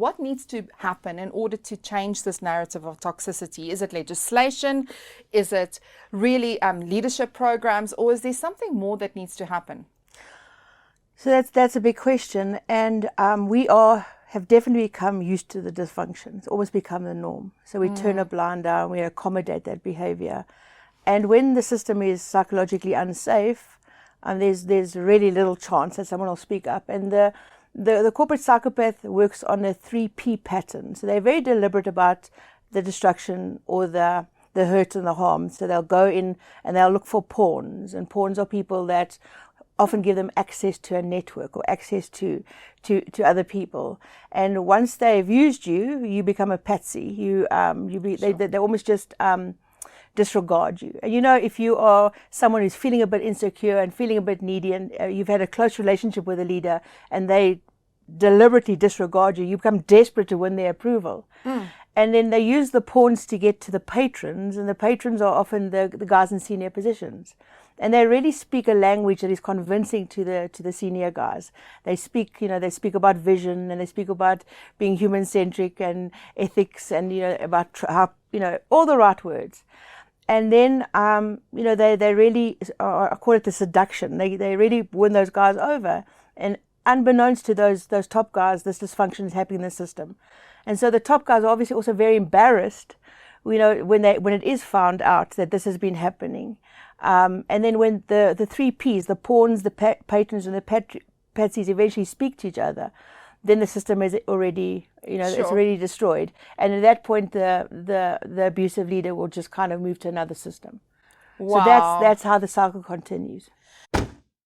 what needs to happen in order to change this narrative of toxicity? Is it legislation? Is it really leadership programs? Or is there something more that needs to happen? So that's a big question, and we have definitely become used to the dysfunction. It's almost become the norm. So we turn a blind eye and we accommodate that behavior. And when the system is psychologically unsafe, there's really little chance that someone will speak up. And the corporate psychopath works on a 3P pattern. So they're very deliberate about the destruction or the hurt and the harm. So they'll go in and they'll look for pawns. And pawns are people that often give them access to a network or access to other people. And once they've used you, you become a Patsie. They almost just disregard you. And if you are someone who's feeling a bit insecure and feeling a bit needy, and you've had a close relationship with a leader and they deliberately disregard you, you become desperate to win their approval. And then they use the pawns to get to the patrons, and the patrons are often the guys in senior positions. And they really speak a language that is convincing to the senior guys. They speak about vision, and they speak about being human-centric and ethics, and about how all the right words. And then they really I call it the seduction. They really win those guys over, and unbeknownst to those top guys, this dysfunction is happening in the system. And so the top guys are obviously also very embarrassed, when it is found out that this has been happening. And then when the 3Ps, the pawns, the patrons, and the patsies eventually speak to each other, then the system is already, it's already destroyed. And at that point, the abusive leader will just kind of move to another system. Wow. So that's how the cycle continues.